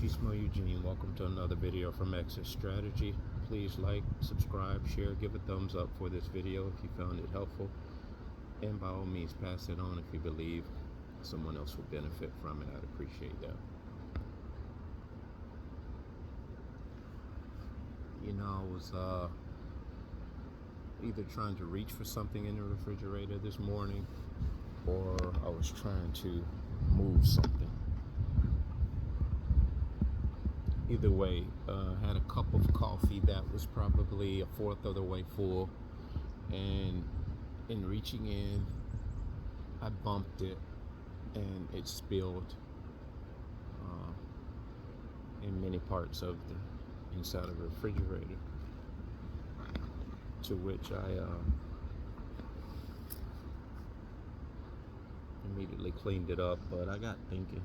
Smell Eugene. Welcome to another video from Exit Strategy. Please like, subscribe, share, give a thumbs up for this video if you found it helpful, and by all means pass it on if you believe someone else will benefit from it. I'd appreciate that. I was either trying to reach for something in the refrigerator this morning, or I was trying to move something. Either way, had a cup of coffee that was probably a fourth of the way full, and in reaching in, I bumped it and it spilled in many parts of the inside of the refrigerator, to which I immediately cleaned it up. But I got thinking,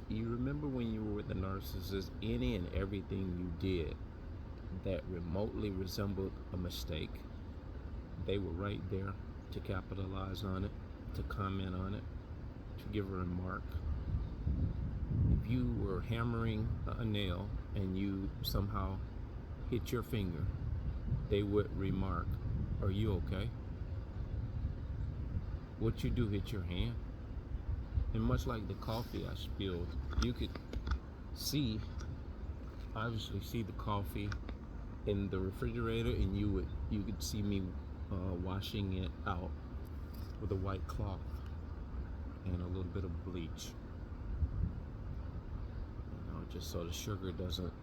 you remember when you were with the narcissist, any and everything you did that remotely resembled a mistake, they were right there to capitalize on it, to comment on it, to give a remark. If you were hammering a nail and you somehow hit your finger, they would remark, "Are you okay?" What you do hit your hand. And much like the coffee I spilled, you could obviously see the coffee in the refrigerator, and you could see me washing it out with a white cloth and a little bit of bleach, just so the sugar doesn't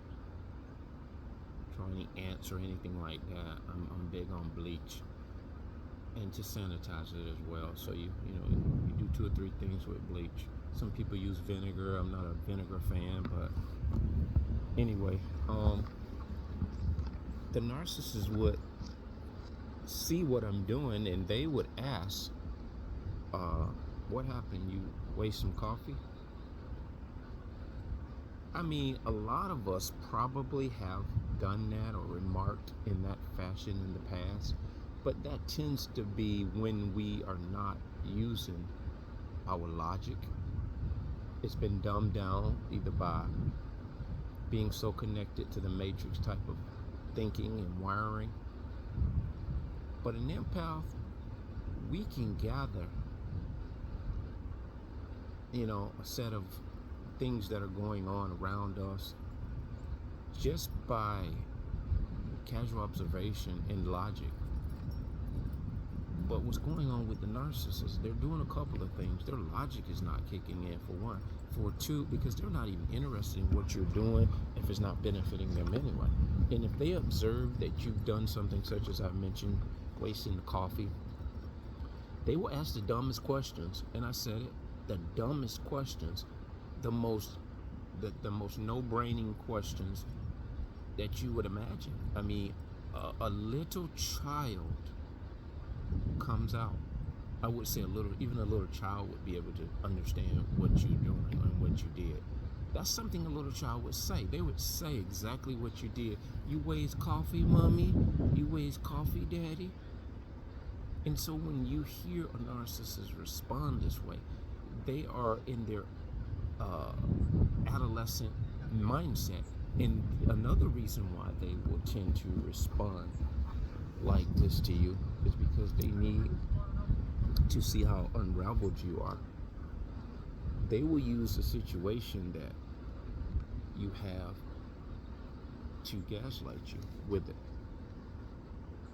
draw any ants or anything like that. I'm big on bleach, and to sanitize it as well. So you do 2 or 3 things with bleach. Some people use vinegar. I'm not a vinegar fan, but anyway, the narcissist would see what I'm doing, and they would ask, "What happened? You waste some coffee?" I mean, a lot of us probably have done that or remarked in that fashion in the past, but that tends to be when we are not using our logic. It's been dumbed down either by being so connected to the matrix type of thinking and wiring. But an empath, we can gather, a set of things that are going on around us just by casual observation and logic. But what's going on with the narcissists, they're doing a couple of things. Their logic is not kicking in, for one. For two, because they're not even interested in what you're doing if it's not benefiting them anyway. And if they observe that you've done something such as I mentioned, wasting the coffee, they will ask the dumbest questions. And I said it, the dumbest questions, the most no-braining questions that you would imagine. I mean, a little child comes out. I would say even a little child would be able to understand what you're doing and what you did. That's something a little child would say. They would say exactly what you did. "You waste coffee, mommy? You waste coffee, daddy?" And so when you hear a narcissist respond this way, they are in their adolescent mindset. And another reason why they will tend to respond like this to you is because they need to see how unraveled you are. They will use the situation that you have to gaslight you with it.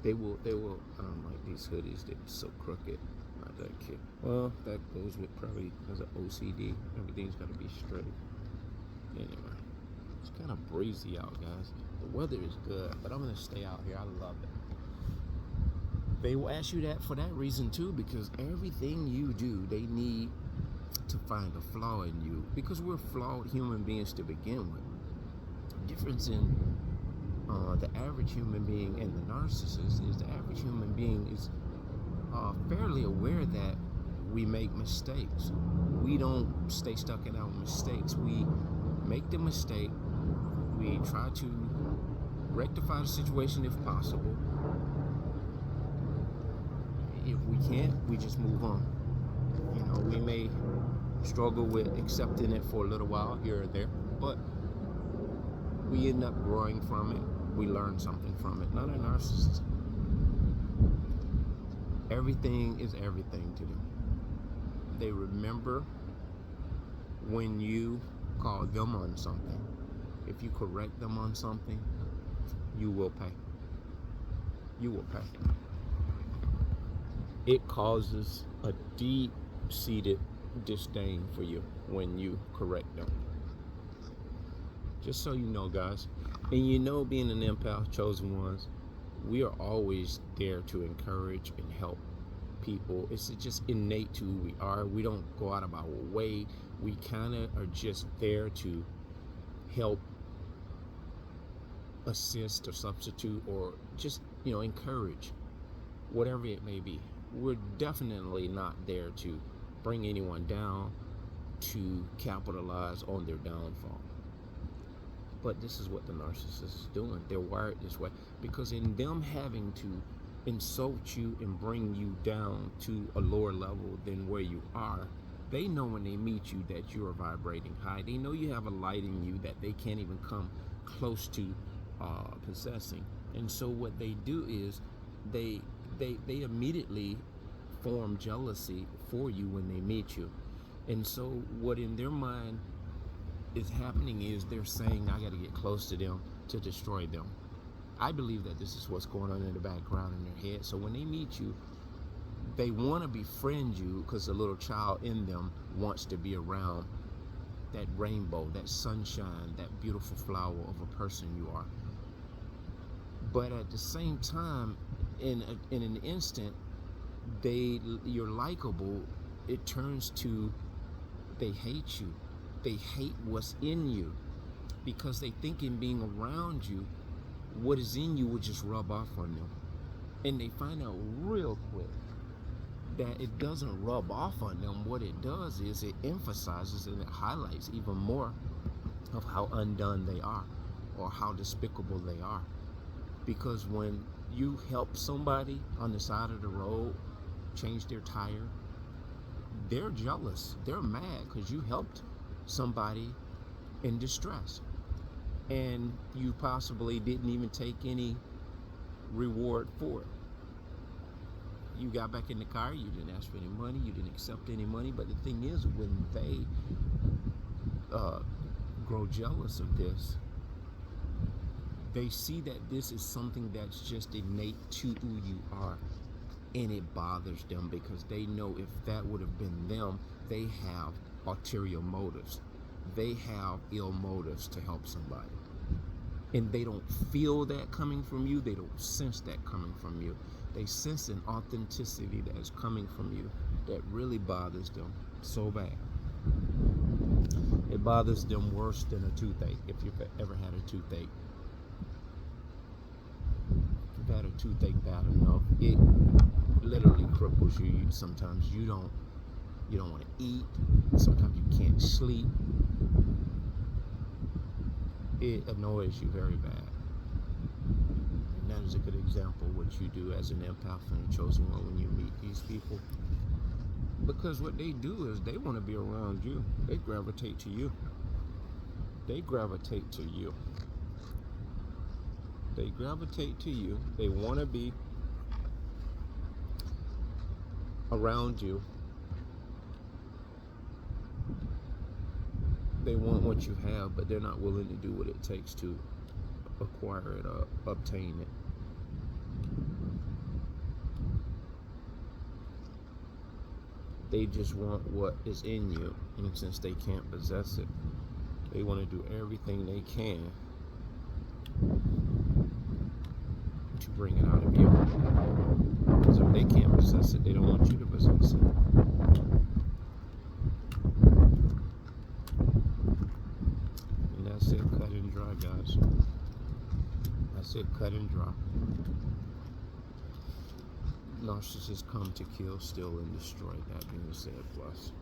They will I don't like these hoodies, they're so crooked. Not that kid. Well, that goes with probably as an OCD. Everything's got to be straight. Anyway, it's kind of breezy out, guys. The weather is good, but I'm gonna stay out here. I love it. They will ask you that for that reason too, because everything you do, they need to find a flaw in you, because we're flawed human beings to begin with. The difference in the average human being and the narcissist is the average human being is fairly aware that we make mistakes. We don't stay stuck in our mistakes. We make the mistake. We try to rectify the situation if possible. If we can't, we just move on. We may struggle with accepting it for a little while here or there, but we end up growing from it. We learn something from it. Not a narcissist. Everything is everything to them. They remember when you call them on something. If you correct them on something, you will pay. You will pay. It causes a deep-seated disdain for you when you correct them. Just so you know, guys. And you know, being an empath, chosen ones, we are always there to encourage and help people. It's just innate to who we are. We don't go out of our way. We kind of are just there to help, assist, or substitute, or just, encourage, whatever it may be. We're definitely not there to bring anyone down, to capitalize on their downfall. But this is what the narcissist is doing. They're wired this way because in them having to insult you and bring you down to a lower level than where you are, they know when they meet you that you are vibrating high. They know you have a light in you that they can't even come close to possessing. And so what they do is they immediately form jealousy for you when they meet you. And so what in their mind is happening is they're saying, I got to get close to them to destroy them. I believe that this is what's going on in the background in their head. So when they meet you, they want to befriend you because the little child in them wants to be around that rainbow, that sunshine, that beautiful flower of a person you are. But at the same time, in an instant, you're likable. It turns to they hate you. They hate what's in you because they think in being around you, what is in you would just rub off on them. And they find out real quick that it doesn't rub off on them. What it does is it emphasizes and it highlights even more of how undone they are or how despicable they are. Because when you help somebody on the side of the road change their tire, they're jealous. They're mad because you helped somebody in distress and you possibly didn't even take any reward for it. You got back in the car, you didn't ask for any money, you didn't accept any money. But the thing is, when they grow jealous of this, they see that this is something that's just innate to who you are, and it bothers them because they know if that would have been them, they have ulterior motives. They have ill motives to help somebody. And they don't feel that coming from you. They don't sense that coming from you. They sense an authenticity that is coming from you that really bothers them so bad. It bothers them worse than a toothache. If you've ever had a toothache, if you've had a toothache bad enough, it literally cripples you. Sometimes you don't want to eat. Sometimes you can't sleep. It annoys you very bad. And that is a good example of what you do as an empath and a chosen one when you meet these people. Because what they do is they want to be around you. They gravitate to you. They gravitate to you. They gravitate to you. They want to be around you. They want what you have, but they're not willing to do what it takes to acquire it or obtain it. They just want what is in you, and since they can't possess it, they want to do everything they can to bring it out of you. Because if they can't possess it, they don't want you to possess it. That's it, cut and dry, guys. That's it, cut and dry. Narcissists come to kill, steal, and destroy. That being said, plus.